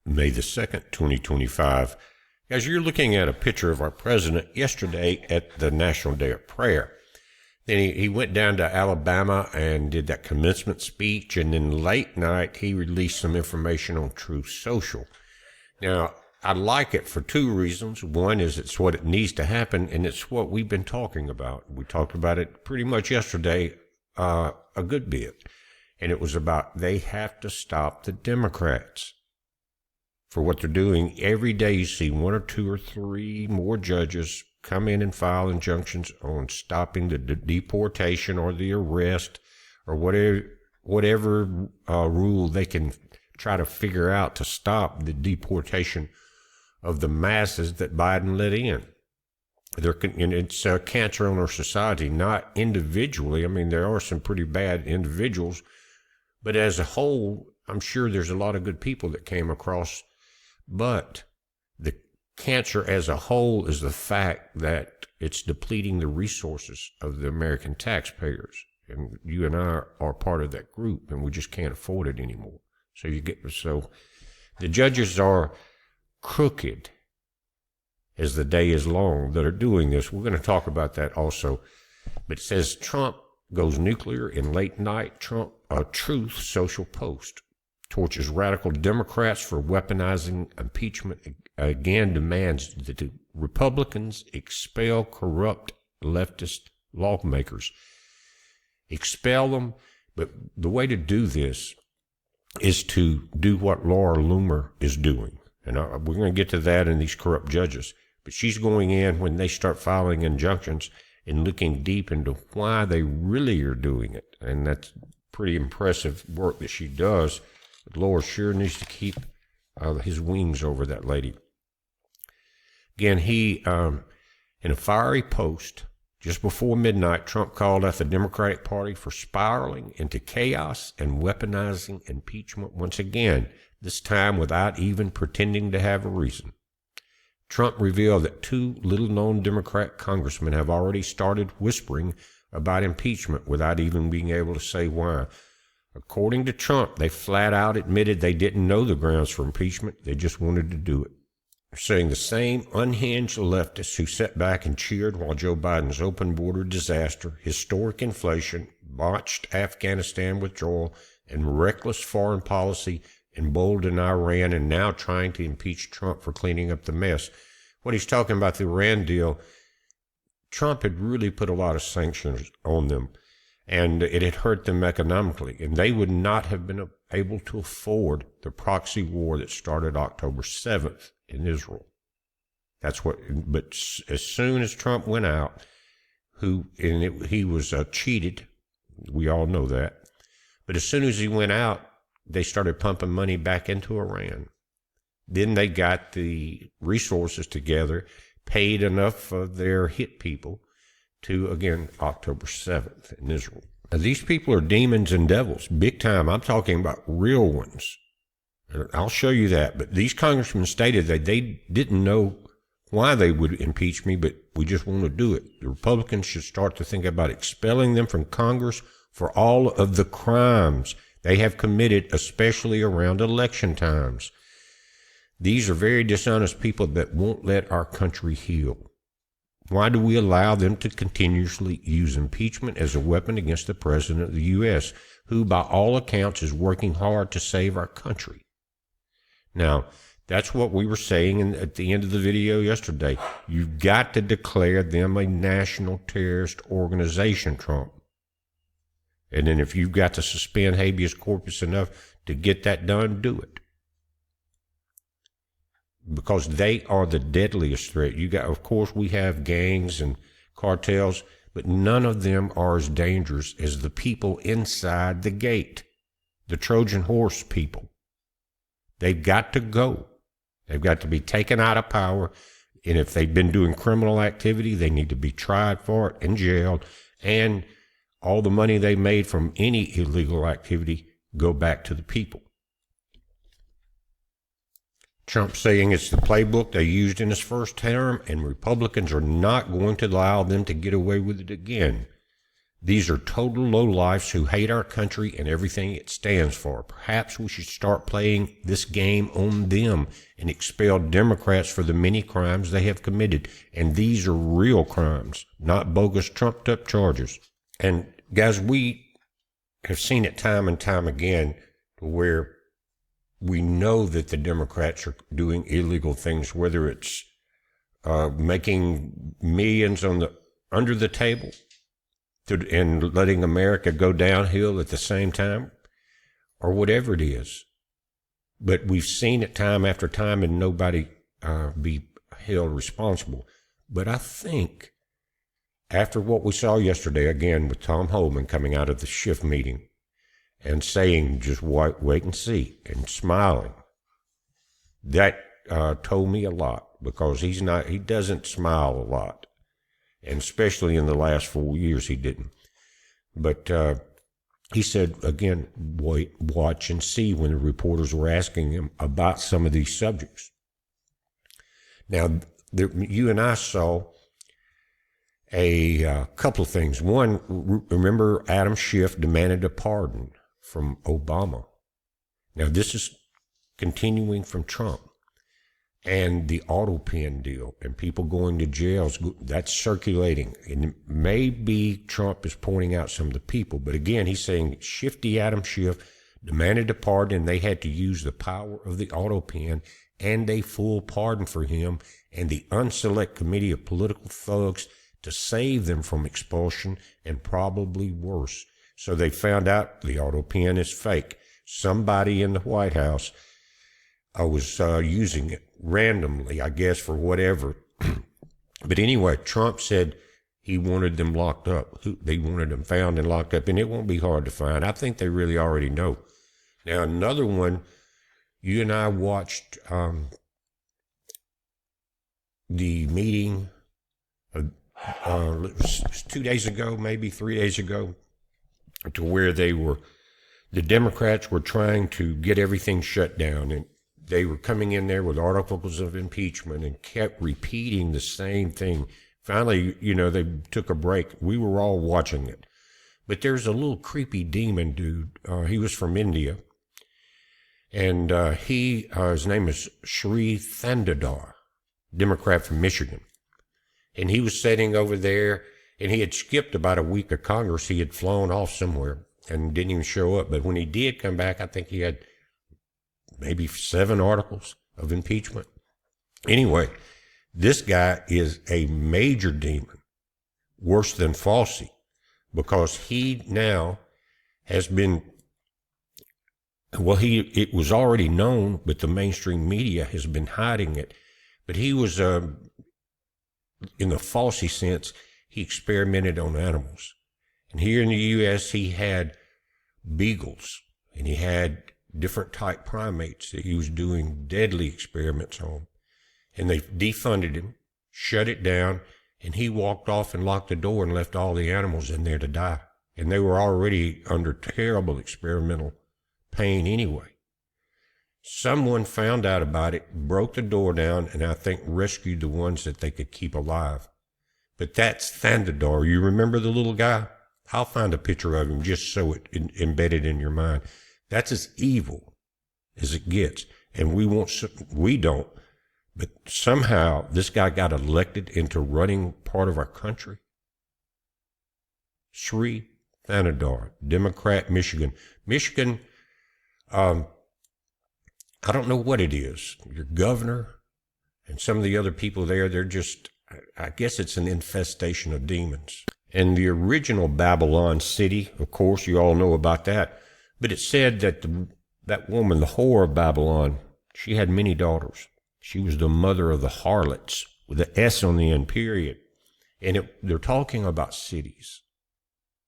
May the 2nd, 2025. Guys, you're looking at a picture of our president yesterday at the National Day of Prayer. Then he went down to Alabama and did that commencement speech, and then late night he released some information on Truth Social. Now, I like it for two reasons. One is it's what it needs to happen, and it's what we've been talking about. We talked about it pretty much yesterday, a good bit. And it was about they have to stop the Democrats for what they're doing. Every day you see one or two or three more judges come in and file injunctions on stopping the deportation or the arrest or whatever rule they can try to figure out to stop the deportation of the masses that Biden let in. And it's a cancer on our society, not individually. I mean, there are some pretty bad individuals, but as a whole, I'm sure there's a lot of good people that came across. But the cancer as a whole is the fact that it's depleting the resources of the American taxpayers. And you and I are part of that group, and we just can't afford it anymore. So the judges are crooked as the day is long that are doing this. We're going to talk about that also. But it says Trump goes nuclear in late night. Truth Social post torches radical Democrats for weaponizing impeachment. Again, demands that the Republicans expel corrupt leftist lawmakers. Expel them. But the way to do this is to do what Laura Loomer is doing. And we're going to get to that in these corrupt judges. But she's going in when they start filing injunctions and looking deep into why they really are doing it. And that's pretty impressive work that she does. But Laura sure needs to keep his wings over that lady. Again, he, in a fiery post, just before midnight, Trump called out the Democratic Party for spiraling into chaos and weaponizing impeachment once again, this time without even pretending to have a reason. Trump revealed that two little-known Democrat congressmen have already started whispering about impeachment without even being able to say why. According to Trump, they flat out admitted they didn't know the grounds for impeachment. They just wanted to do it. They're saying the same unhinged leftists who sat back and cheered while Joe Biden's open border disaster, historic inflation, botched Afghanistan withdrawal, and reckless foreign policy emboldened Iran, and now trying to impeach Trump for cleaning up the mess. When he's talking about the Iran deal, Trump had really put a lot of sanctions on them, and it had hurt them economically, and they would not have been able to afford the proxy war that started October 7th in Israel. But as soon as Trump went out, he was cheated. We all know that. But as soon as he went out, they started pumping money back into Iran. Then they got the resources together, paid enough of their hit people to, again, October 7th in Israel. Now, these people are demons and devils, big time. I'm talking about real ones. I'll show you that. But these congressmen stated that they didn't know why they would impeach me, but we just want to do it. The Republicans should start to think about expelling them from Congress for all of the crimes they have committed, especially around election times. These are very dishonest people that won't let our country heal. Why do we allow them to continuously use impeachment as a weapon against the President of the U.S., who by all accounts is working hard to save our country? Now, that's what we were saying at the end of the video yesterday. You've got to declare them a national terrorist organization, Trump. And then if you've got to suspend habeas corpus enough to get that done, do it. Because they are the deadliest threat. Of course, we have gangs and cartels, but none of them are as dangerous as the people inside the gate, the Trojan horse people. They've got to go. They've got to be taken out of power, and if they've been doing criminal activity, they need to be tried for it and jailed, and all the money they made from any illegal activity go back to the people. Trump saying it's the playbook they used in his first term, and Republicans are not going to allow them to get away with it again. These are total lowlifes who hate our country and everything it stands for. Perhaps we should start playing this game on them and expel Democrats for the many crimes they have committed. And these are real crimes, not bogus, trumped-up charges. And, guys, we have seen it time and time again where we know that the Democrats are doing illegal things, whether it's making millions under the table and letting America go downhill at the same time, or whatever it is. But we've seen it time after time, and nobody be held responsible. But I think after what we saw yesterday, again, with Tom Homan coming out of the shift meeting and saying, just wait and see, and smiling, that told me a lot, because he doesn't smile a lot. And especially in the last 4 years, he didn't. But he said, again, wait, watch and see, when the reporters were asking him about some of these subjects. Now, you and I saw a couple of things. One, remember Adam Schiff demanded a pardon from Obama. Now, this is continuing from Trump. And the auto pen deal and people going to jails, that's circulating. And maybe Trump is pointing out some of the people. But again, he's saying shifty Adam Schiff demanded a pardon, and they had to use the power of the auto pen and a full pardon for him and the unselect committee of political thugs to save them from expulsion and probably worse. So they found out the auto pen is fake. Somebody in the White House was using it randomly, I guess, for whatever. But anyway, Trump said he wanted them locked up. They wanted them found and locked up, and it won't be hard to find. I think they really already know. Now, another one, you and I watched the meeting 2 days ago, maybe 3 days ago, to where the Democrats were trying to get everything shut down, and they were coming in there with articles of impeachment and kept repeating the same thing. Finally, they took a break. We were all watching it. But there's a little creepy demon dude. He was from India. And his name is Sri Thandadar, Democrat from Michigan. And he was sitting over there, and he had skipped about a week of Congress. He had flown off somewhere and didn't even show up. But when he did come back, I think he had maybe 7 articles of impeachment. Anyway, this guy is a major demon, worse than Fauci, because he now has been, it was already known, but the mainstream media has been hiding it. But he was, in the Fauci sense, he experimented on animals. And here in the U.S., he had beagles, and he had different type primates that he was doing deadly experiments on. And they defunded him, shut it down, and he walked off and locked the door and left all the animals in there to die. And they were already under terrible experimental pain anyway. Someone found out about it, broke the door down, and I think rescued the ones that they could keep alive. But that's Thandadar. You remember the little guy? I'll find a picture of him just so it embedded in your mind. That's as evil as it gets. And we don't. But somehow this guy got elected into running part of our country. Sri Thandadar, Democrat, Michigan. Michigan, I don't know what it is. Your governor and some of the other people there, they're just, I guess it's an infestation of demons. And the original Babylon city, of course, you all know about that. But it said that that woman, the whore of Babylon, she had many daughters. She was the mother of the harlots, with the S on the end, period. And they're talking about cities.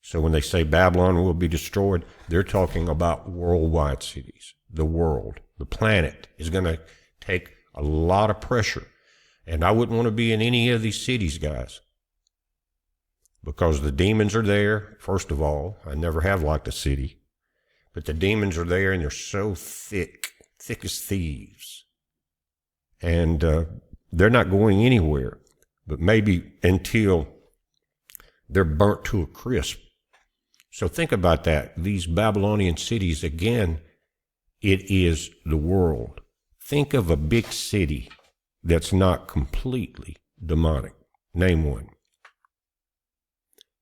So when they say Babylon will be destroyed, they're talking about worldwide cities. The world, the planet, is going to take a lot of pressure. And I wouldn't want to be in any of these cities, guys, because the demons are there, first of all. I never have liked a city. But the demons are there, and they're so thick as thieves. And they're not going anywhere, but maybe until they're burnt to a crisp. So think about that. These Babylonian cities, again, it is the world. Think of a big city that's not completely demonic. Name one.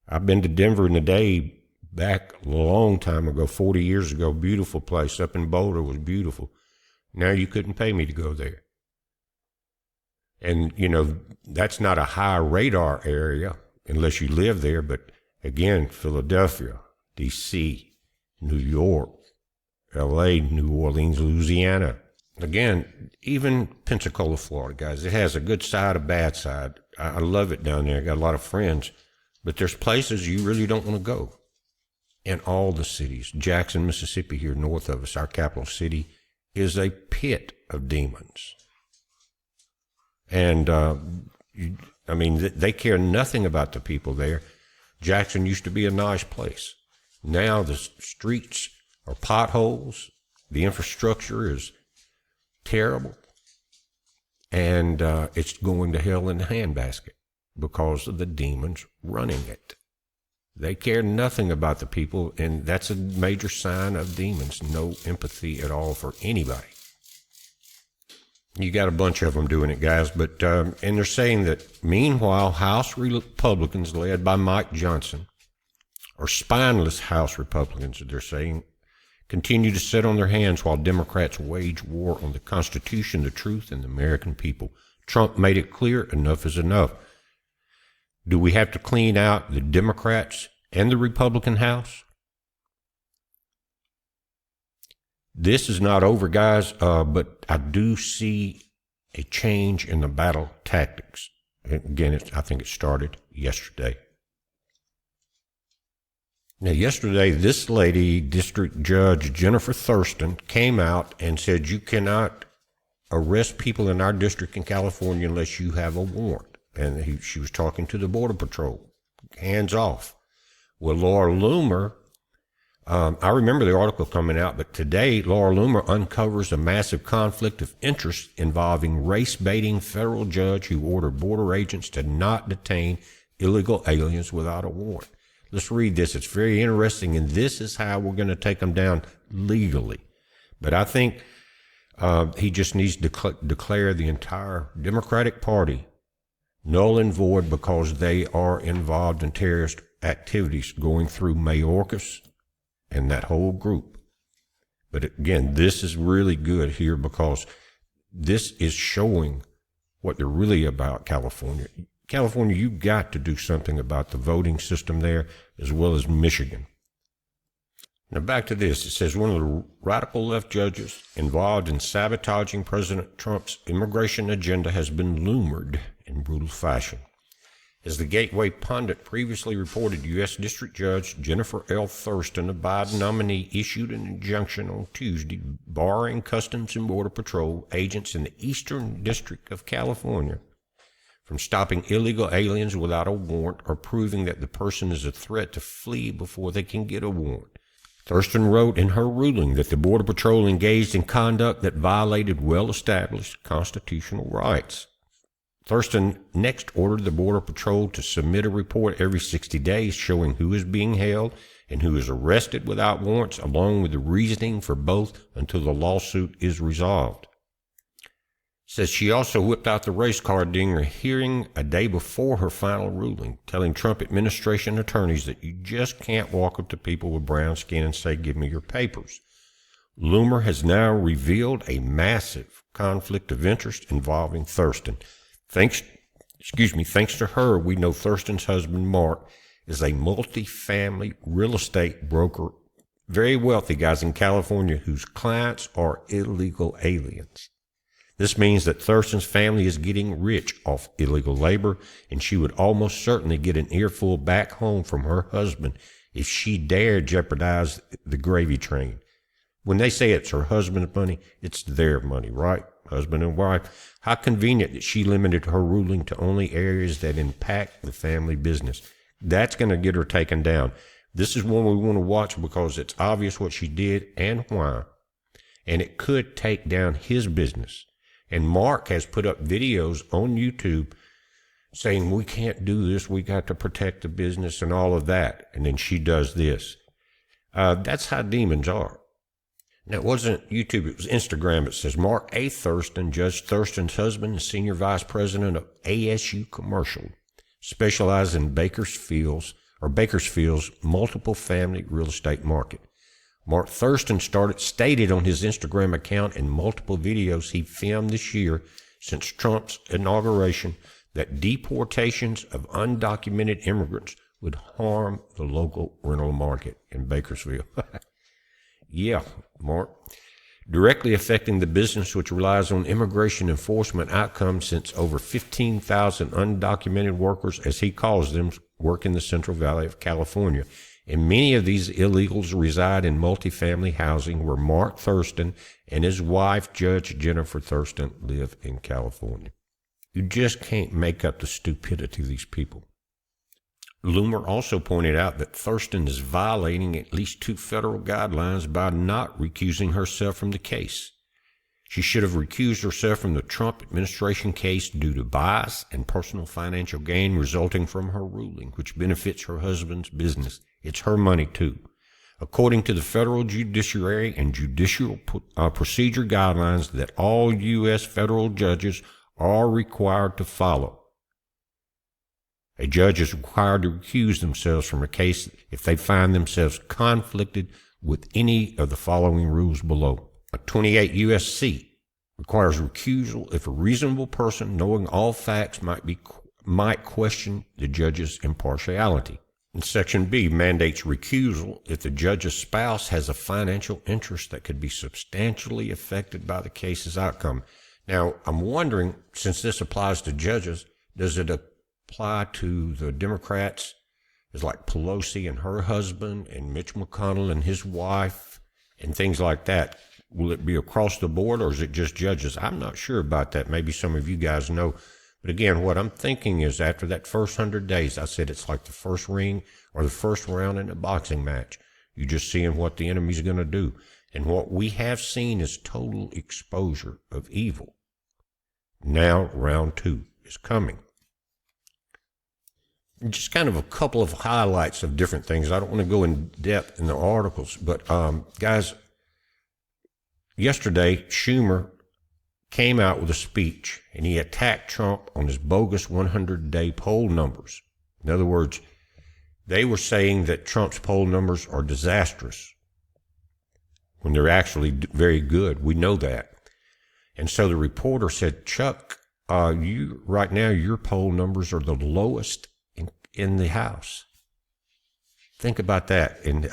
I've been to Denver in the day back a long time ago, 40 years ago. Beautiful place up in Boulder, was beautiful. Now you couldn't pay me to go there. And, you know, that's not a high radar area unless you live there. But again, Philadelphia, D.C., New York, L.A., New Orleans, Louisiana. Again, even Pensacola, Florida, guys. It has a good side, a bad side. I love it down there. I got a lot of friends. But there's places you really don't want to go. In all the cities. Jackson, Mississippi, here north of us, our capital city, is a pit of demons. And, I mean, they care nothing about the people there. Jackson used to be a nice place. Now the streets are potholes. The infrastructure is terrible. And it's going to hell in a handbasket because of the demons running it. They care nothing about the people, and that's a major sign of demons. No empathy at all for anybody. You got a bunch of them doing it, guys. But and they're saying that, meanwhile, House Republicans led by Mike Johnson, or spineless House Republicans, they're saying, continue to sit on their hands while Democrats wage war on the Constitution, the truth, and the American people. Trump made it clear, enough is enough. Do we have to clean out the Democrats and the Republican House? This is not over, guys, but I do see a change in the battle tactics. Again, I think it started yesterday. Now, yesterday, this lady, District Judge Jennifer Thurston, came out and said you cannot arrest people in our district in California unless you have a warrant. And she was talking to the Border Patrol. Hands off. Well, Laura Loomer, I remember the article coming out, but today Laura Loomer uncovers a massive conflict of interest involving race-baiting federal judge who ordered border agents to not detain illegal aliens without a warrant. Let's read this. It's very interesting, and this is how we're going to take them down legally. But I think he just needs to declare the entire Democratic Party null and void because they are involved in terrorist activities going through Mayorkas and that whole group. But again, this is really good here because this is showing what they're really about, California. California, you've got to do something about the voting system there, as well as Michigan. Now back to this. It says one of the radical left judges involved in sabotaging President Trump's immigration agenda has been Loomered in brutal fashion. As the Gateway Pundit previously reported, U.S. District Judge Jennifer L. Thurston, a Biden nominee, issued an injunction on Tuesday barring Customs and Border Patrol agents in the Eastern District of California from stopping illegal aliens without a warrant or proving that the person is a threat to flee before they can get a warrant. Thurston wrote in her ruling that the Border Patrol engaged in conduct that violated well-established constitutional rights. Thurston next ordered the Border Patrol to submit a report every 60 days showing who is being held and who is arrested without warrants, along with the reasoning for both until the lawsuit is resolved. Says she also whipped out the race card during her hearing a day before her final ruling, telling Trump administration attorneys that you just can't walk up to people with brown skin and say, give me your papers. Loomer has now revealed a massive conflict of interest involving Thurston. Thanks to her, we know Thurston's husband, Mark, is a multi-family real estate broker, very wealthy, guys, in California, whose clients are illegal aliens. This means that Thurston's family is getting rich off illegal labor, and she would almost certainly get an earful back home from her husband if she dared jeopardize the gravy train. When they say it's her husband's money, it's their money, right? Husband and wife. How convenient that she limited her ruling to only areas that impact the family business. That's going to get her taken down. This is one we want to watch because it's obvious what she did and why. And it could take down his business. And Mark has put up videos on YouTube saying, we can't do this, we got to protect the business and all of that. And then she does this. That's how demons are. Now, it wasn't YouTube, it was Instagram. It says, Mark A. Thurston, Judge Thurston's husband and senior vice president of ASU Commercial, specialized in Bakersfield's multiple family real estate market. Mark Thurston stated on his Instagram account in multiple videos he filmed this year since Trump's inauguration that deportations of undocumented immigrants would harm the local rental market in Bakersfield. Yeah, Mark. Directly affecting the business which relies on immigration enforcement outcomes, since over 15,000 undocumented workers, as he calls them, work in the Central Valley of California. And many of these illegals reside in multifamily housing where Mark Thurston and his wife, Judge Jennifer Thurston, live in California. You just can't make up the stupidity of these people. Loomer also pointed out that Thurston is violating at least 2 federal guidelines by not recusing herself from the case. She should have recused herself from the Trump administration case due to bias and personal financial gain resulting from her ruling, which benefits her husband's business. It's her money, too. According to the federal judiciary and judicial procedure guidelines that all U.S. federal judges are required to follow. A judge is required to recuse themselves from a case if they find themselves conflicted with any of the following rules below. 28 U.S.C. requires recusal if a reasonable person, knowing all facts, might question the judge's impartiality. And Section B mandates recusal if the judge's spouse has a financial interest that could be substantially affected by the case's outcome. Now, I'm wondering, since this applies to judges, does it apply to the Democrats? It's like Pelosi and her husband and Mitch McConnell and his wife and things like that. Will it be across the board, or is it just judges? I'm not sure about that. Maybe some of you guys know. But again, what I'm thinking is after that first 100 days, I said it's like the first ring or the first round in a boxing match. You're just seeing what the enemy's going to do. And what we have seen is total exposure of evil. Now round 2 is coming. Just kind of a couple of highlights of different things. I don't want to go in depth in the articles, but guys, yesterday Schumer came out with a speech and he attacked Trump on his bogus 100-day poll numbers. In other words, they were saying that Trump's poll numbers are disastrous when they're actually very good. We know that. And so the reporter said, Chuck, right now your poll numbers are the lowest in the House. Think about that. And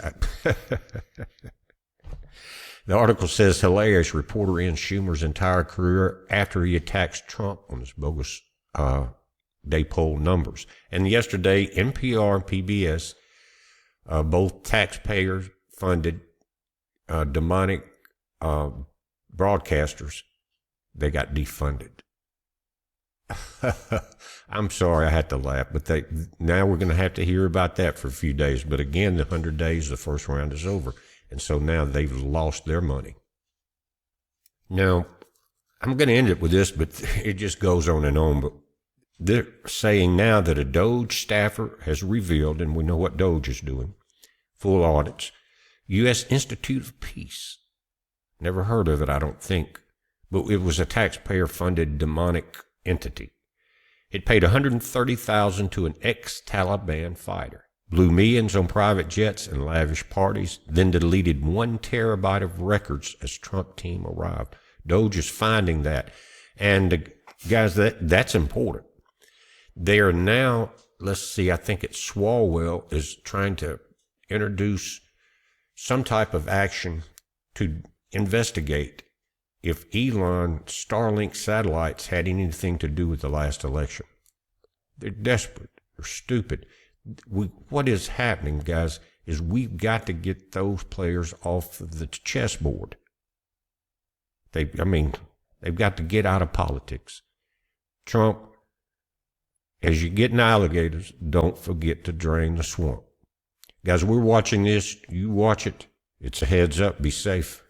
the article says, hilarious, reporter ends Schumer's entire career after he attacks Trump on his bogus day poll numbers. And yesterday, NPR and PBS, both taxpayer-funded demonic broadcasters, they got defunded. I'm sorry I had to laugh, but now we're going to have to hear about that for a few days. But again, the 100 days, the first round is over. And so now they've lost their money. Now, I'm going to end it with this, but it just goes on and on. But they're saying now that a DOGE staffer has revealed, and we know what DOGE is doing, full audits, U.S. Institute of Peace. Never heard of it, I don't think. But it was a taxpayer-funded demonic entity. It paid $130,000 to an ex-Taliban fighter, blew millions on private jets and lavish parties, then deleted 1 terabyte of records as Trump team arrived. DOGE is finding that. And guys, that's important. They are now, let's see, I think it's Swalwell is trying to introduce some type of action to investigate if Elon Starlink satellites had anything to do with the last election. They're desperate. They're stupid. What is happening, guys, is we've got to get those players off of the chessboard. They've got to get out of politics. Trump, as you're getting alligators, don't forget to drain the swamp. Guys, we're watching this. You watch it. It's a heads up. Be safe.